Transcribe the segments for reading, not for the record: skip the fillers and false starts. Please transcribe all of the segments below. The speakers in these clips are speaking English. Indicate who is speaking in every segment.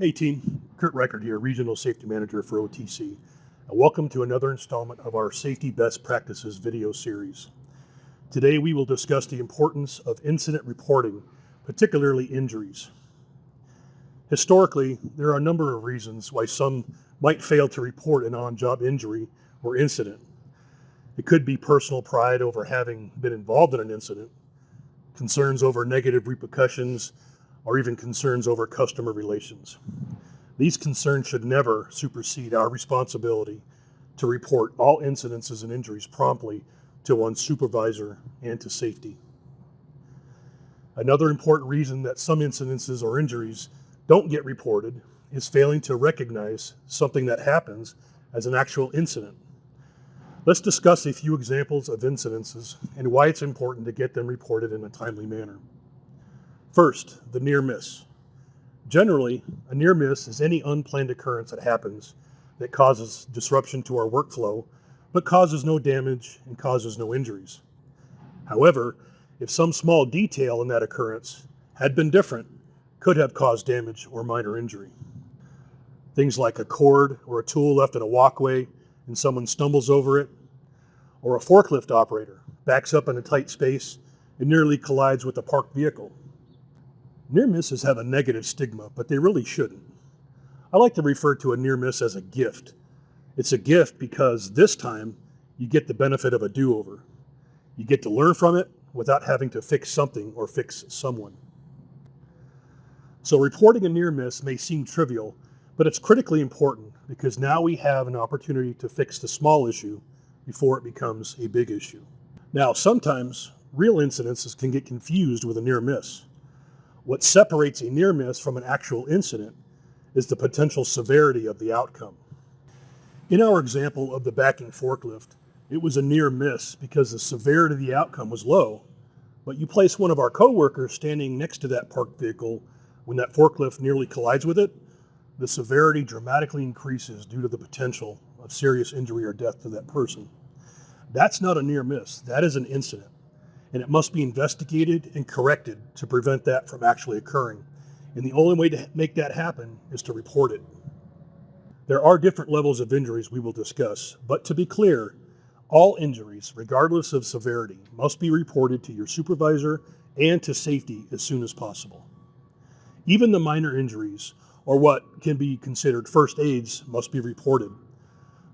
Speaker 1: Hey team, Kurt Reichert here, Regional Safety Manager for OTC, and welcome to another installment of our Safety Best Practices video series. Today we will discuss the importance of incident reporting, particularly injuries. Historically, there are a number of reasons why some might fail to report an on-job injury or incident. It could be personal pride over having been involved in an incident, concerns over negative repercussions, or even concerns over customer relations. These concerns should never supersede our responsibility to report all incidences and injuries promptly to one's supervisor and to safety. Another important reason that some incidences or injuries don't get reported is failing to recognize something that happens as an actual incident. Let's discuss a few examples of incidences and why it's important to get them reported in a timely manner. First, the near miss. Generally, a near miss is any unplanned occurrence that happens that causes disruption to our workflow, but causes no damage and causes no injuries. However, if some small detail in that occurrence had been different, could have caused damage or minor injury. Things like a cord or a tool left in a walkway and someone stumbles over it, or a forklift operator backs up in a tight space and nearly collides with a parked vehicle. Near misses have a negative stigma, but they really shouldn't. I like to refer to a near miss as a gift. It's a gift because this time you get the benefit of a do-over. You get to learn from it without having to fix something or fix someone. So reporting a near miss may seem trivial, but it's critically important because now we have an opportunity to fix the small issue before it becomes a big issue. Now, sometimes real incidences can get confused with a near miss. What separates a near miss from an actual incident is the potential severity of the outcome. In our example of the backing forklift, it was a near miss because the severity of the outcome was low, but you place one of our coworkers standing next to that parked vehicle when that forklift nearly collides with it, the severity dramatically increases due to the potential of serious injury or death to that person. That's not a near miss, that is an incident. And it must be investigated and corrected to prevent that from actually occurring. And the only way to make that happen is to report it. There are different levels of injuries we will discuss, but to be clear, all injuries, regardless of severity, must be reported to your supervisor and to safety as soon as possible. Even the minor injuries, or what can be considered first aids, must be reported.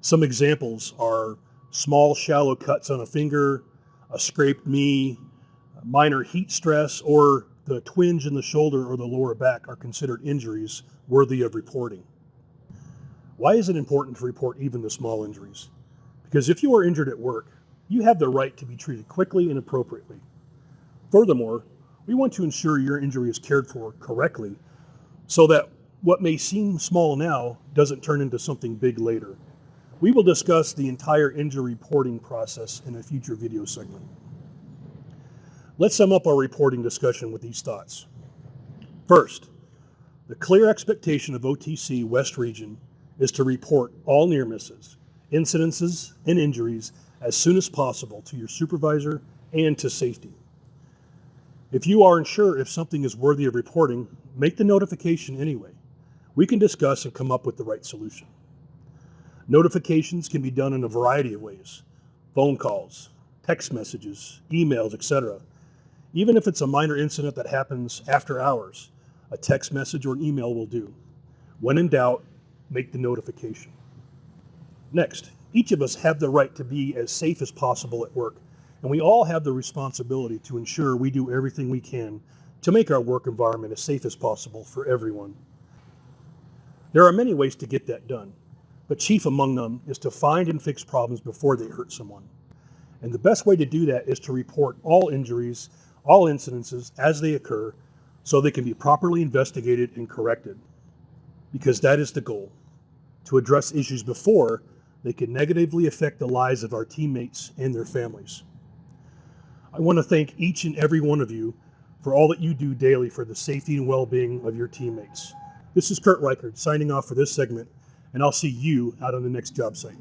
Speaker 1: Some examples are small, shallow cuts on a finger, a scraped knee, minor heat stress, or the twinge in the shoulder or the lower back are considered injuries worthy of reporting. Why is it important to report even the small injuries? Because if you are injured at work, you have the right to be treated quickly and appropriately. Furthermore, we want to ensure your injury is cared for correctly so that what may seem small now doesn't turn into something big later. We will discuss the entire injury reporting process in a future video segment. Let's sum up our reporting discussion with these thoughts. First, the clear expectation of OTC West Region is to report all near misses, incidences, and injuries as soon as possible to your supervisor and to safety. If you aren't sure if something is worthy of reporting, make the notification anyway. We can discuss and come up with the right solution. Notifications can be done in a variety of ways: phone calls, text messages, emails, etc. Even if it's a minor incident that happens after hours, a text message or an email will do. When in doubt, make the notification. Next, each of us have the right to be as safe as possible at work, and we all have the responsibility to ensure we do everything we can to make our work environment as safe as possible for everyone. There are many ways to get that done, but chief among them is to find and fix problems before they hurt someone. And the best way to do that is to report all injuries, all incidences as they occur, so they can be properly investigated and corrected. Because that is the goal, to address issues before they can negatively affect the lives of our teammates and their families. I want to thank each and every one of you for all that you do daily for the safety and well-being of your teammates. This is Kurt Reichert signing off for this segment, and I'll see you out on the next job site.